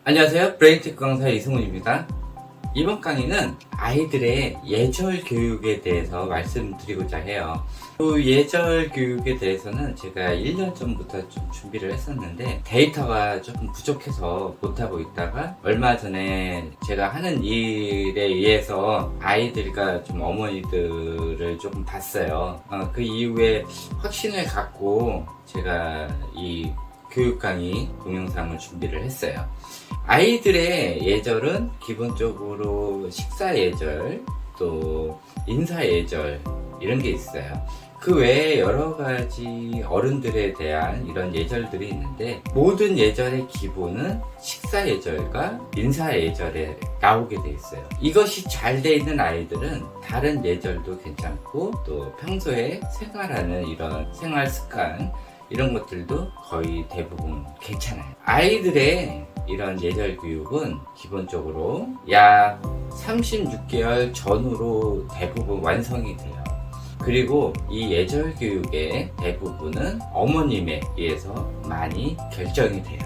안녕하세요. 브레인테크 강사 이승훈입니다. 이번 강의는 아이들의 예절 교육에 대해서 말씀드리고자 해요. 그 예절 교육에 대해서는 제가 1년 전부터 좀 준비를 했었는데 데이터가 조금 부족해서 못하고 있다가 얼마 전에 제가 하는 일에 의해서 아이들과 좀 어머니들을 조금 봤어요. 그 이후에 확신을 갖고 제가 이 교육 강의 동영상을 준비를 했어요. 아이들의 예절은 기본적으로 식사 예절, 또 인사 예절 이런 게 있어요. 그 외에 여러 가지 어른들에 대한 이런 예절들이 있는데 모든 예절의 기본은 식사 예절과 인사 예절에 나오게 돼 있어요. 이것이 잘 돼 있는 아이들은 다른 예절도 괜찮고 또 평소에 생활하는 이런 생활 습관 이런 것들도 거의 대부분 괜찮아요. 아이들의 이런 예절 교육은 기본적으로 약 36개월 전후로 대부분 완성이 돼요. 그리고 이 예절 교육의 대부분은 어머님에 의해서 많이 결정이 돼요.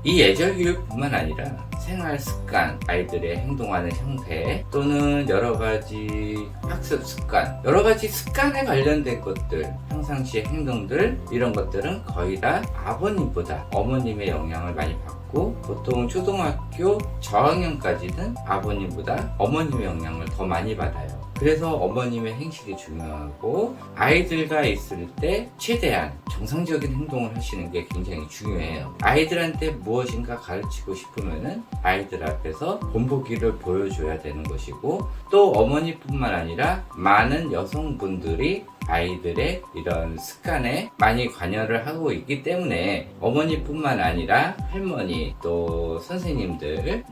이 예절 교육뿐만 아니라 생활 습관, 아이들의 행동하는 형태 또는 여러 가지 학습 습관, 여러 가지 습관에 관련된 것들, 평상시의 행동들 이런 것들은 거의 다 아버님보다 어머님의 영향을 많이 받고 보통 초등학교 저학년까지는 아버님보다 어머님의 영향을 더 많이 받아요. 그래서 어머님의 행실이 중요하고 아이들과 있을 때 최대한 정상적인 행동을 하시는 게 굉장히 중요해요. 아이들한테 무엇인가 가르치고 싶으면은 아이들 앞에서 본보기를 보여줘야 되는 것이고 또 어머니뿐만 아니라 많은 여성분들이 아이들의 이런 습관에 많이 관여를 하고 있기 때문에 어머니뿐만 아니라 할머니 또 선생님들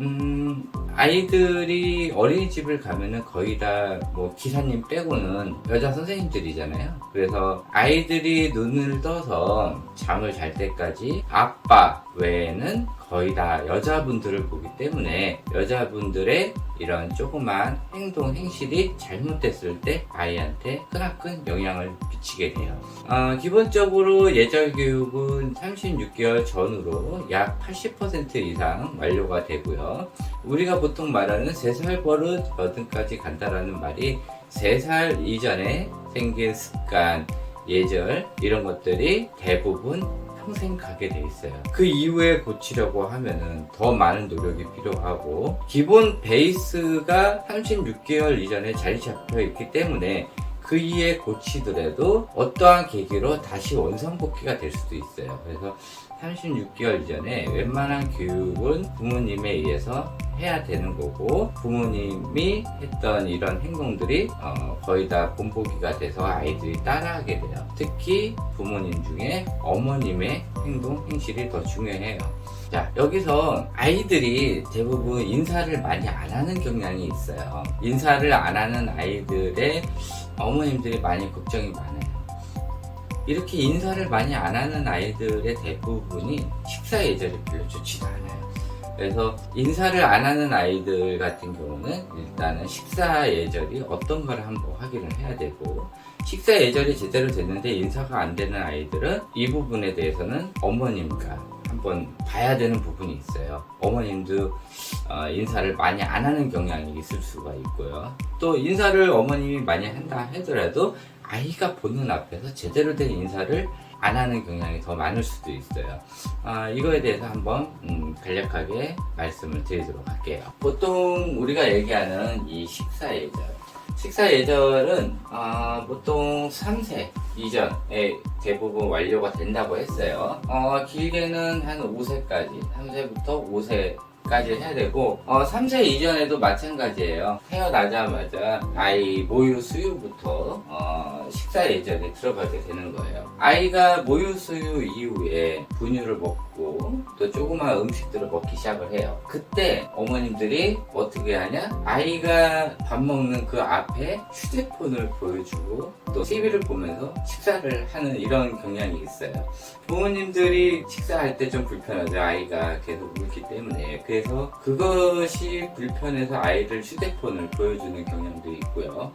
아이들이 어린이집을 가면은 거의 다 뭐 기사님 빼고는 여자 선생님들이잖아요. 그래서 아이들이 눈을 떠서 잠을 잘 때까지 아빠 외에는 거의 다 여자분들을 보기 때문에 여자분들의 이런 조그만 행동, 행실이 잘못됐을 때 아이한테 크나큰 영향을 미치게 돼요. 기본적으로 예절 교육은 36개월 전후로 약 80% 이상 완료가 되고요. 우리가 보통 말하는 3살 버릇 여든까지 간다라는 말이 3살 이전에 생긴 습관, 예절 이런 것들이 대부분 평생 가게 돼 있어요. 그 이후에 고치려고 하면은 더 많은 노력이 필요하고 기본 베이스가 36개월 이전에 자리 잡혀 있기 때문에 그 이후에 고치더라도 어떠한 계기로 다시 원상복귀가 될 수도 있어요. 그래서 36개월 이전에 웬만한 교육은 부모님에 의해서 해야 되는 거고 부모님이 했던 이런 행동들이 거의 다 본보기가 돼서 아이들이 따라하게 돼요. 특히 부모님 중에 어머님의 행동, 행실이 더 중요해요. 자, 여기서 아이들이 대부분 인사를 많이 안 하는 경향이 있어요. 인사를 안 하는 아이들의 어머님들이 많이 걱정이 많아요. 이렇게 인사를 많이 안 하는 아이들의 대부분이 식사 예절이 별로 좋지도 않아요. 그래서 인사를 안 하는 아이들 같은 경우는 일단은 식사 예절이 어떤 걸 한번 확인을 해야 되고 식사 예절이 제대로 됐는데 인사가 안 되는 아이들은 이 부분에 대해서는 어머님과 한번 봐야 되는 부분이 있어요. 어머님도 인사를 많이 안 하는 경향이 있을 수가 있고요. 또 인사를 어머님이 많이 한다 하더라도 아이가 보는 앞에서 제대로 된 인사를 안 하는 경향이 더 많을 수도 있어요. 이거에 대해서 한번 간략하게 말씀을 드리도록 할게요. 보통 우리가 얘기하는 이 식사 예절은 보통 3세 이전에 대부분 완료가 된다고 했어요. 길게는 한 5세까지, 3세부터 5세까지 해야 되고 3세 이전에도 마찬가지예요. 태어나자마자 아이 모유 수유부터 식사 예절에 들어가게 되는 거예요. 아이가 모유 수유 이후에 분유를 먹고 또 조그마한 음식들을 먹기 시작을 해요. 그때 어머님들이 어떻게 하냐? 아이가 밥 먹는 그 앞에 휴대폰을 보여주고 또 TV를 보면서 식사를 하는 이런 경향이 있어요. 부모님들이 식사할 때 좀 불편하죠. 아이가 계속 울기 때문에. 그래서 그것이 불편해서 아이를 휴대폰을 보여주는 경향도 있고요.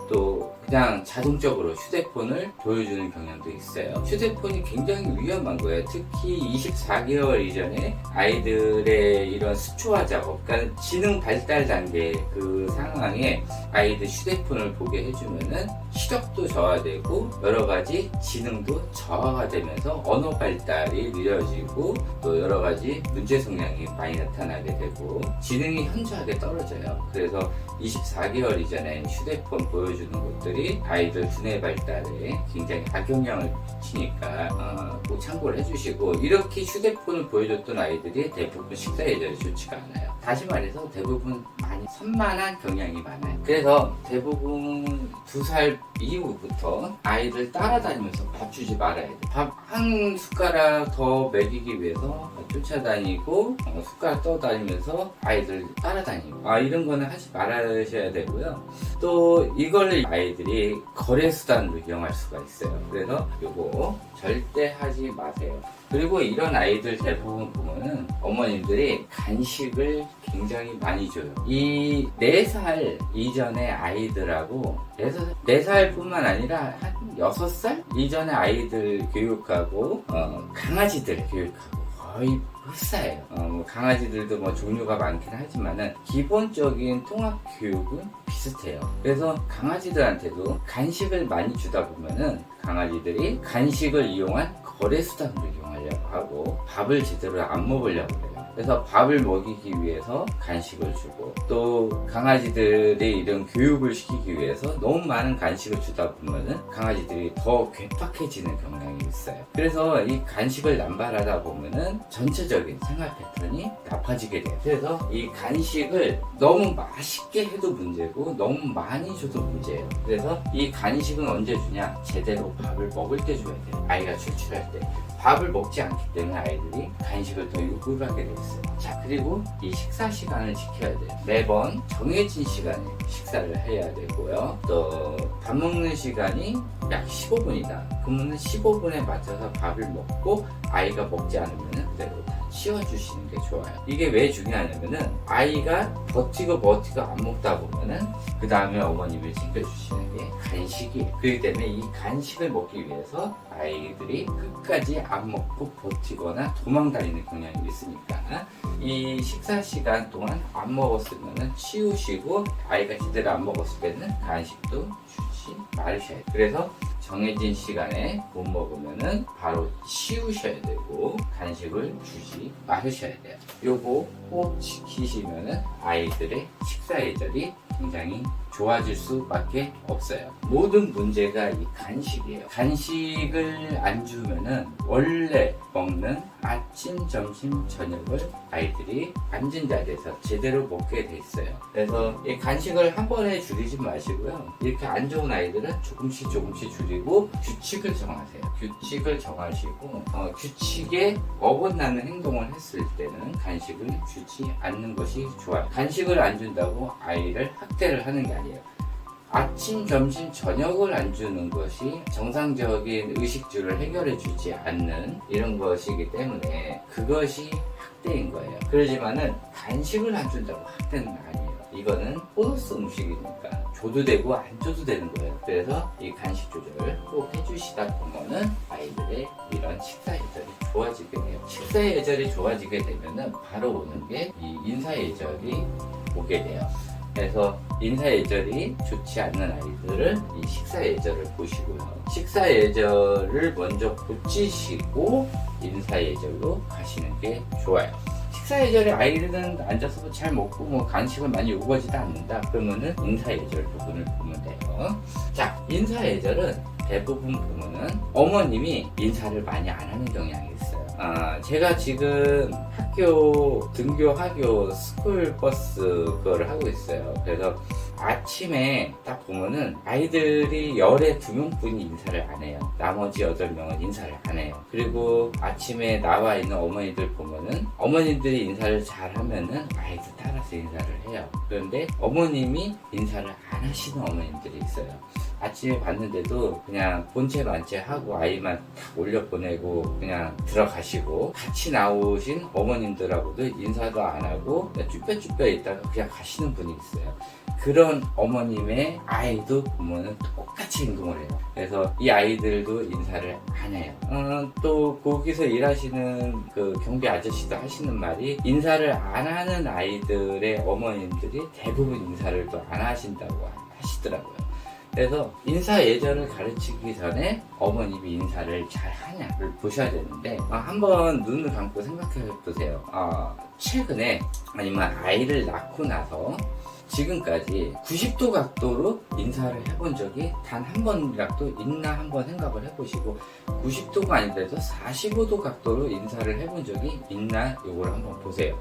또 그냥 자동적으로 휴대폰을 보여주는 경향도 있어요. 휴대폰이 굉장히 위험한 거예요. 특히 24개월 이전에 아이들의 이런 수초화 작업, 그러니까 지능 발달 단계 그 상황에 아이들 휴대폰을 보게 해주면은 시력도 저하되고 여러 가지 지능도 저하가 되면서 언어 발달이 느려지고 또 여러 가지 문제 성향이 많이 나타나게 되고 지능이 현저하게 떨어져요. 그래서 24개월 이전에 휴대폰 보여주는 것들이 아이들 두뇌 발달에 굉장히 악영향을 미치니까 꼭 참고를 해주시고, 이렇게 휴대폰을 보여줬던 아이들이 대부분 식사 예절이 좋지가 않아요. 다시 말해서 대부분 많이 산만한 경향이 많아요. 그래서 대부분 2살 이후부터 아이들 따라다니면서 밥 주지 말아야 돼요. 밥 한 숟가락 더 먹이기 위해서 쫓아다니고 숟가락 떠다니면서 아이들 따라다니고 이런 거는 하지 말아셔야 되고요. 또 이걸 아이들이 거래수단으로 이용할 수가 있어요. 그래서 이거 절대 하지 마세요. 그리고 이런 아이들 대부분 보면은 어머님들이 간식을 굉장히 많이 줘요. 이 4살 이전의 아이들하고 4살 뿐만 아니라 한 6살 이전의 아이들 교육하고 강아지들 교육하고 거의 흡사해요. 강아지들도 뭐 종류가 많긴 하지만은 기본적인 통합 교육은 비슷해요. 그래서 강아지들한테도 간식을 많이 주다 보면은 강아지들이 간식을 이용한 거래수단으로 이용하려고 하고 밥을 제대로 안 먹으려고 해요. 그래서 밥을 먹이기 위해서 간식을 주고, 또 강아지들의 이런 교육을 시키기 위해서 너무 많은 간식을 주다 보면은 강아지들이 더 괴팍해지는 경향이 있어요. 그래서 이 간식을 남발하다 보면은 전체적인 생활 패턴이 나빠지게 돼요. 그래서 이 간식을 너무 맛있게 해도 문제고 너무 많이 줘도 문제예요. 그래서 이 간식은 언제 주냐? 제대로 밥을 먹을 때 줘야 돼요. 아이가 출출할 때. 밥을 먹지 않기 때문에 아이들이 간식을 더 요구를 하게 돼 있어요. 자, 그리고 이 식사 시간을 지켜야 돼요. 매번 정해진 시간에 식사를 해야 되고요. 또 밥 먹는 시간이 약 15분이다. 그러면 15분에 맞춰서 밥을 먹고 아이가 먹지 않으면 그대로 다 치워주시는 게 좋아요. 이게 왜 중요하냐면은 아이가 버티고 안 먹다 보면은 그 다음에 어머님이 챙겨주시는 게 간식이에요. 그렇기 때문에 이 간식을 먹기 위해서 아이들이 끝까지 안 먹고 버티거나 도망다니는 경향이 있으니까 이 식사 시간 동안 안 먹었으면 치우시고, 아이가 제대로 안 먹었을 때는 간식도 주지 말으셔야 돼요. 그래서 정해진 시간에 못 먹으면은 바로 치우셔야 되고 간식을 주지 말으셔야 돼요. 요거 꼭 지키시면은 아이들의 식사 예절이 굉장히 좋아질 수밖에 없어요. 모든 문제가 이 간식이에요. 간식을 안 주면은 원래 먹는 아침, 점심, 저녁을 아이들이 앉은 자리에서 제대로 먹게 돼 있어요. 그래서 이 간식을 한 번에 줄이지 마시고요. 이렇게 안 좋은 아이들은 조금씩 줄이고 규칙을 정하세요. 규칙을 정하시고 규칙에 어긋나는 행동을 했을 때는 간식을 주지 않는 것이 좋아요. 간식을 안 준다고 아이를 학대를 하는 게 아니에요. 아침, 점심, 저녁을 안 주는 것이 정상적인 의식주를 해결해 주지 않는 이런 것이기 때문에 그것이 학대인 거예요. 그러지만은 간식을 안 준다고 학대는 아니에요. 이거는 보너스 음식이니까 줘도 되고 안 줘도 되는 거예요. 그래서 이 간식 조절을 꼭 해주시다 보면은 아이들의 이런 식사 예절이 좋아지게 돼요. 식사 예절이 좋아지게 되면은 바로 오는 게 이 인사 예절이 오게 돼요. 그래서 인사 예절이 좋지 않는 아이들은 이 식사 예절을 보시고요. 식사 예절을 먼저 고치시고 인사 예절로 가시는 게 좋아요. 식사 예절에 아이들은 앉아서 잘 먹고 뭐 간식을 많이 요구하지도 않는다. 그러면은 인사 예절 부분을 보면 돼요. 자, 인사 예절은 대부분 보면은 어머님이 인사를 많이 안 하는 경향이 있어요. 제가 지금 학교 등교 스쿨버스 그거를 하고 있어요. 그래서 아침에 딱 보면은 아이들이 열에 2명뿐이 인사를 안 해요. 나머지 8명은 인사를 안 해요. 그리고 아침에 나와 있는 어머니들 보면은 어머님들이 인사를 잘 하면은 아이들 따라서 인사를 해요. 그런데 어머님이 인사를 안 하시는 어머님들이 있어요. 아침에 봤는데도 그냥 본체 만체 하고 아이만 탁 올려보내고 그냥 들어가시고, 같이 나오신 어머님들하고도 인사도 안 하고 그냥 쭈뼛쭈뼛 있다가 그냥 가시는 분이 있어요. 그런 어머님의 아이도 보면은 똑같이 행동을 해요. 그래서 이 아이들도 인사를 안 해요. 또 거기서 일하시는 그 경비 아저씨도 하시는 말이 인사를 안 하는 아이들의 어머님들이 대부분 인사를 또 안 하신다고 하시더라고요. 그래서 인사 예절을 가르치기 전에 어머님이 인사를 잘 하냐를 보셔야 되는데 한번 눈을 감고 생각해 보세요. 최근에 아니면 아이를 낳고 나서 지금까지 90도 각도로 인사를 해본 적이 단 한 번이라도 있나 한번 생각을 해보시고 90도가 아니더라도 45도 각도로 인사를 해본 적이 있나 요걸 한번 보세요.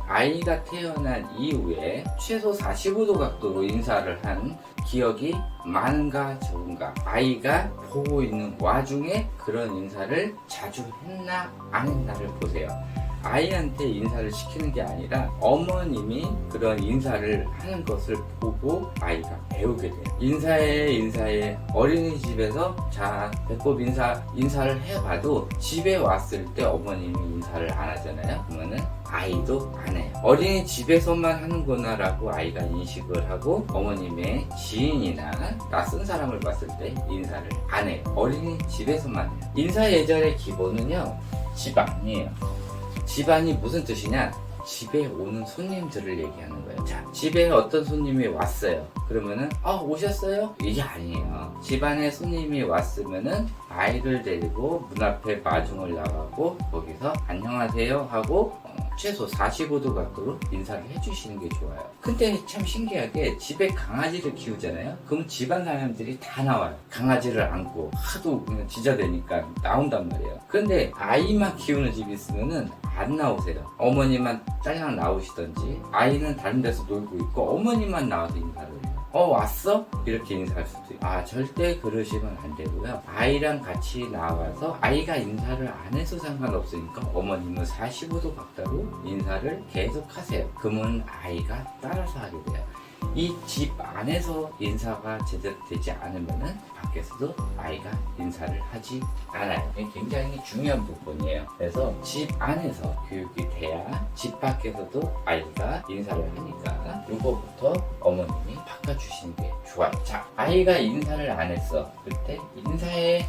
아이가 태어난 이후에 최소 45도 각도로 인사를 한 기억이 많은가 적은가, 아이가 보고 있는 와중에 그런 인사를 자주 했나 안 했나를 보세요. 아이한테 인사를 시키는 게 아니라 어머님이 그런 인사를 하는 것을 보고 아이가 배우게 돼요. 인사에 어린이집에서 자 배꼽 인사를 해봐도 집에 왔을 때 어머님이 인사를 안 하잖아요. 그러면은 아이도 안 해요. 어린이집에서만 하는구나 라고 아이가 인식을 하고 어머님의 지인이나 낯선 사람을 봤을 때 인사를 안 해요. 어린이집에서만 해요. 인사 예절의 기본은요, 집안이에요. 집안이 무슨 뜻이냐? 집에 오는 손님들을 얘기하는 거예요. 자, 집에 어떤 손님이 왔어요. 그러면은 오셨어요? 이게 아니에요. 집안에 손님이 왔으면은 아이를 데리고 문 앞에 마중을 나가고 거기서 안녕하세요 하고 최소 45도 각도로 인사를 해주시는 게 좋아요. 근데 참 신기하게 집에 강아지를 키우잖아요. 그럼 집안 사람들이 다 나와요. 강아지를 안고 하도 그냥 지저대니까 나온단 말이에요. 근데 아이만 키우는 집이 있으면은 안 나오세요. 어머니만 딸랑 나오시던지 아이는 다른 데서 놀고 있고 어머니만 나와서 인사를 해요. 왔어? 이렇게 인사할 수도 있고. 절대 그러시면 안 되고요. 아이랑 같이 나와서 아이가 인사를 안 해서 상관없으니까 어머님은 45도 각도로 인사를 계속 하세요. 그러면 아이가 따라서 하게 돼요. 이 집 안에서 인사가 제대로 되지 않으면은 밖에서도 아이가 인사를 하지 않아요. 이게 굉장히 중요한 부분이에요. 그래서 집 안에서 교육이 돼야 집 밖에서도 아이가 인사를 하니까 이거부터 어머님이 바꿔주시는 게 좋아요. 자, 아이가 인사를 안 했어. 그때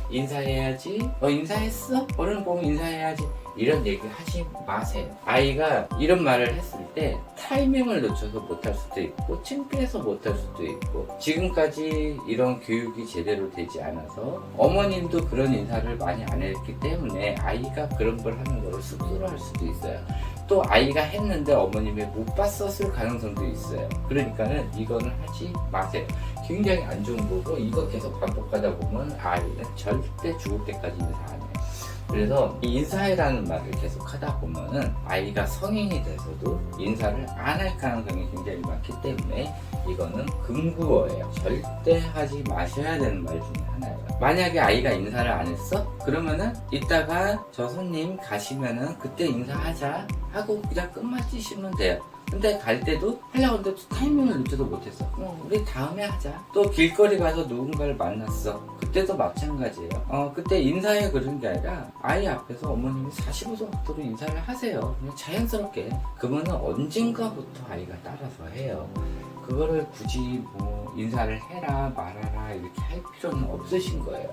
인사해야지. 인사했어? 어른 보면 인사해야지. 이런 얘기 하지 마세요. 아이가 이런 말을 했을 때 타이밍을 놓쳐서 못할 수도 있고 창피해서 못할 수도 있고 지금까지 이런 교육이 제대로 되지 않아서 어머님도 그런 인사를 많이 안 했기 때문에 아이가 그런 걸 하는 걸 쑥스러워할 수도 있어요. 또 아이가 했는데 어머님이 못 봤었을 가능성도 있어요. 그러니까는 이거는 하지 마세요. 굉장히 안 좋은 거고 이거 계속 반복하다 보면 아이는 절대 죽을 때까지 인사 안 해요. 그래서 이 인사해라는 말을 계속 하다 보면은 아이가 성인이 돼서도 인사를 안 할 가능성이 굉장히 많기 때문에 이거는 금구어예요. 절대 하지 마셔야 되는 말 중에 하나예요. 만약에 아이가 인사를 안 했어? 그러면은 이따가 저 손님 가시면은 그때 인사하자 하고 그냥 끝마치시면 돼요. 근데 갈 때도 하려고 했는데 타이밍을 놓지도 못했어. 우리 다음에 하자. 또 길거리 가서 누군가를 만났어. 그때도 마찬가지예요. 그때 인사해 그런 게 아니라 아이 앞에서 어머님이 45도 각도로 인사를 하세요. 그냥 자연스럽게. 그러면은 언젠가부터 아이가 따라서 해요. 그거를 굳이 인사를 해라 말아라 이렇게 할 필요는 없으신 거예요.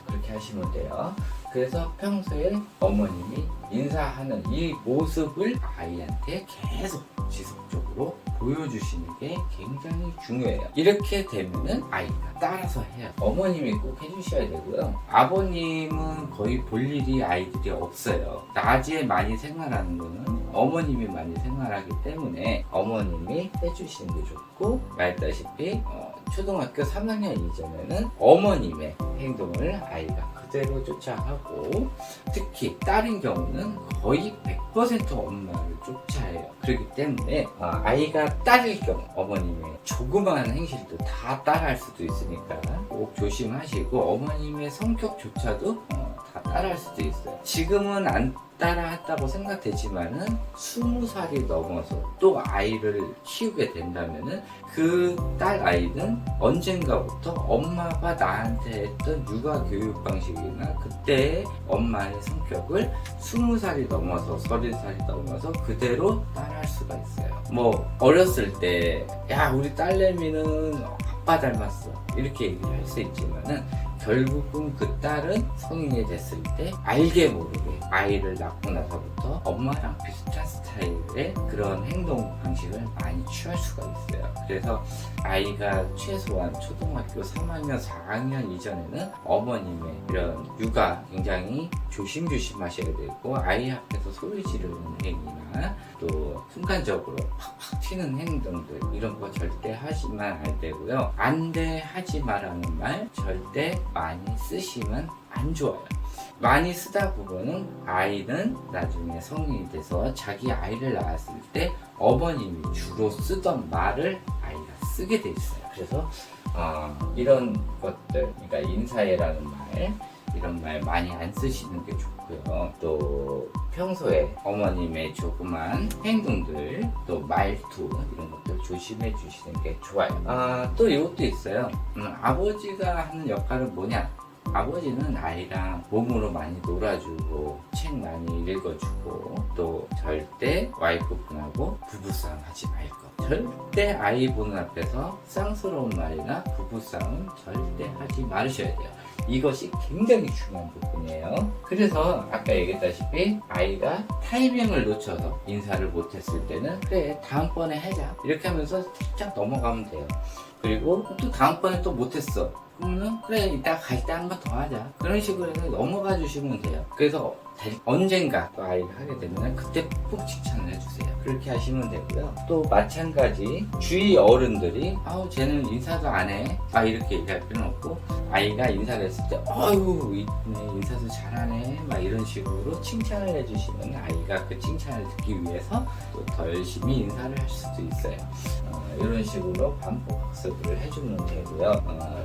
그렇게 하시면 돼요. 그래서 평소에 어머님이 인사하는 이 모습을 아이한테 계속 지속적으로 보여주시는 게 굉장히 중요해요. 이렇게 되면은 아이가 따라서 해요. 어머님이 꼭 해주셔야 되고요. 아버님은 거의 볼 일이 아이들이 없어요. 낮에 많이 생활하는 거는 어머님이 많이 생활하기 때문에 어머님이 해주시는 게 좋고 말했다시피 초등학교 3학년 이전에는 어머님의 행동을 아이가 그대로 쫓아가고 특히 딸인 경우는 거의 100% 엄마를 쫓아해요. 그렇기 때문에 아이가 딸일 경우 어머님의 조그마한 행실도 다 따라할 수도 있으니까 꼭 조심하시고 어머님의 성격조차도 다 따라할 수도 있어요. 지금은 안 따라한다고 생각되지만은 20살이 넘어서 또 아이를 키우게 된다면은 그 딸 아이는 언젠가부터 엄마가 나한테 했던 육아 교육 방식이나 그때의 엄마의 성격을 20살이 넘어서 30살이 넘어서 그대로 따라할 수가 있어요. 뭐 어렸을 때 야 우리 딸내미는 아빠 닮았어 이렇게 얘기를 할 수 있지만은 결국은 그 딸은 성인이 됐을 때 알게 모르게 아이를 낳고 나서부터 엄마랑 비슷한 스타일의 그런 행동 방식을 많이 취할 수가 있어요. 그래서 아이가 최소한 초등학교 3학년, 4학년 이전에는 어머님의 이런 육아 굉장히 조심조심 하셔야 되고 아이 앞에서 소리 지르는 행위나 또 순간적으로 팍팍 튀는 행동들 이런 거 절대 하시면 안 되고요. 안 돼 하지 마라는 말 절대 많이 쓰시면 안 좋아요. 많이 쓰다 보면은 아이는 나중에 성인이 돼서 자기 아이를 낳았을 때 어머님이 주로 쓰던 말을 아이가 쓰게 돼 있어요. 그래서 이런 것들, 그러니까 인사해라는 말, 이런 말 많이 안 쓰시는 게 좋고요. 또 평소에 어머님의 조그만 행동들, 또 말투 이런 것들 조심해 주시는 게 좋아요. 또 이것도 있어요. 아버지가 하는 역할은 뭐냐? 아버지는 아이랑 몸으로 많이 놀아주고 책 많이 읽어주고 또 절대 와이프분하고 부부싸움 하지 말 것. 절대 아이 보는 앞에서 쌍스러운 말이나 부부싸움 절대 하지 말으셔야 돼요. 이것이 굉장히 중요한 부분이에요. 그래서 아까 얘기했다시피 아이가 타이밍을 놓쳐서 인사를 못했을 때는 그래 다음번에 하자 이렇게 하면서 살짝 넘어가면 돼요. 그리고 또 다음번에 또 못했어 그러면 그래 이따 갈 때 한 번 더 하자 그런 식으로 해서 넘어가 주시면 돼요. 그래서 언젠가 또 아이가 하게 되면 그때 꼭 칭찬을 해주세요. 그렇게 하시면 되고요. 또 마찬가지 주위 어른들이 아우 쟤는 인사도 안 해 이렇게 얘기할 필요는 없고 아이가 인사를 했을 때 아유 인사도 잘하네 막 이런 식으로 칭찬을 해주시면 아이가 그 칭찬을 듣기 위해서 또 더 열심히 인사를 할 수도 있어요. 이런 식으로 반복 학습을 해주면 되고요.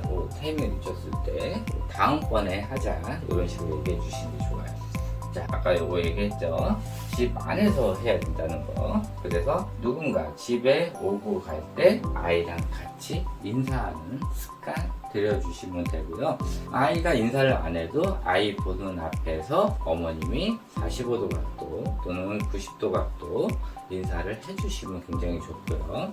뭐 타이밍을 늦췄을 때 다음번에 하자 이런 식으로 얘기해 주시는 게 좋아요. 자, 아까 요거 얘기했죠. 집 안에서 해야 된다는 거. 그래서 누군가 집에 오고 갈 때 아이랑 같이 인사하는 습관 들여주시면 되고요. 아이가 인사를 안 해도 아이 보는 앞에서 어머님이 45도 각도 또는 90도 각도 인사를 해주시면 굉장히 좋고요.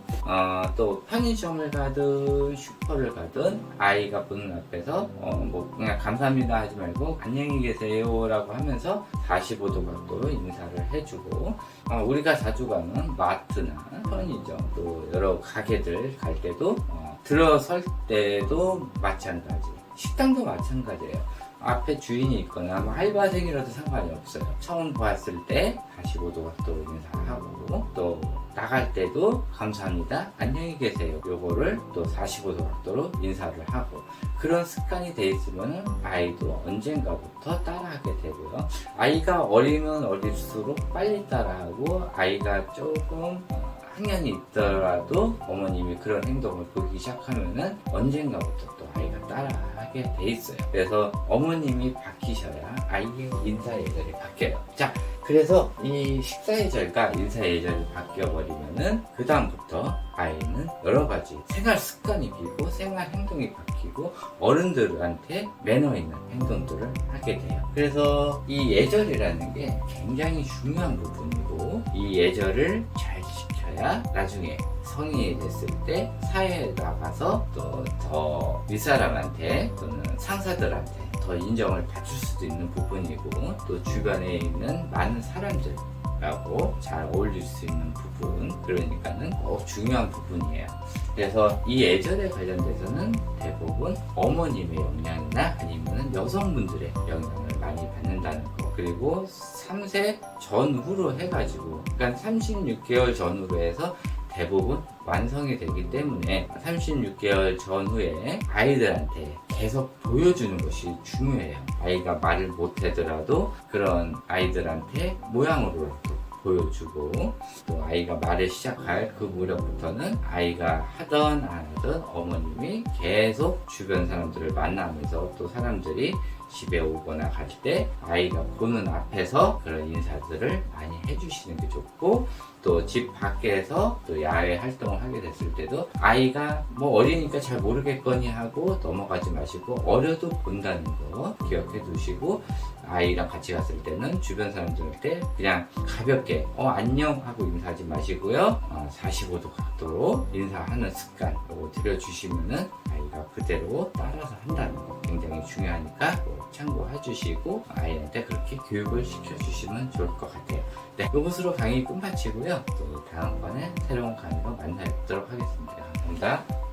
또 편의점을 가든 슈퍼를 가든 아이가 보는 앞에서 뭐 그냥 감사합니다 하지 말고 안녕히 계세요 라고 하면서 45도 각도로 인사를 해주고 우리가 자주 가는 마트나 편의점 또 여러 가게들 갈 때도 들어설 때도 마찬가지 식당도 마찬가지예요. 앞에 주인이 있거나 뭐 알바생이라도 상관이 없어요. 처음 봤을 때 45도 각도로 인사하고 또 나갈 때도 감사합니다 안녕히 계세요 요거를 또 45도 각도로 인사를 하고 그런 습관이 돼 있으면 아이도 언젠가부터 따라하게 되고요. 아이가 어리면 어릴수록 빨리 따라하고 아이가 조금 학년이 있더라도 어머님이 그런 행동을 보기 시작하면은 언젠가부터 또 아이가 따라하게 돼 있어요. 그래서 어머님이 바뀌셔야 아이의 인사 예절이 바뀌어요. 자, 그래서 이 식사 예절과 인사 예절이 바뀌어버리면은 그 다음부터 아이는 여러 가지 생활 습관이 길고 생활 행동이 바뀌고 어른들한테 매너 있는 행동들을 하게 돼요. 그래서 이 예절이라는 게 굉장히 중요한 부분이고 이 예절을 잘 지켜야 나중에 성인이 됐을 때 사회에 나가서 또 더 윗사람한테 또는 상사들한테 더 인정을 받을 수도 있는 부분이고 또 주변에 있는 많은 사람들하고 잘 어울릴 수 있는 부분 그러니까는 중요한 부분이에요. 그래서 이 예절에 관련돼서는 대부분 어머님의 영향이나 아니면 여성분들의 영향을 많이 받는다는 거 그리고 3세 전후로 해가지고 그러니까 36개월 전후로 해서 대부분 완성이 되기 때문에 36개월 전후에 아이들한테 계속 보여주는 것이 중요해요. 아이가 말을 못하더라도 그런 아이들한테 모양으로 보여주고 또 아이가 말을 시작할 그 무렵부터는 아이가 하던 안 하던 어머님이 계속 주변 사람들을 만나면서 또 사람들이 집에 오거나 갈 때 아이가 보는 앞에서 그런 인사들을 많이 해주시는 게 좋고, 또 집 밖에서 또 야외 활동을 하게 됐을 때도 아이가 뭐 어리니까 잘 모르겠거니 하고 넘어가지 마시고, 어려도 본다는 거 기억해 두시고, 아이랑 같이 갔을 때는 주변 사람들한테 그냥 가볍게 안녕 하고 인사하지 마시고요, 45도 각도로 인사하는 습관 들여주시면은 아이가 그대로 따라서 한다는 거 굉장히 중요하니까 참고해 주시고 아이한테 그렇게 교육을 시켜주시면 좋을 것 같아요. 네, 이것으로 강의 끝마치고요, 또 다음번에 새로운 강의로 만나 뵙도록 하겠습니다. 감사합니다.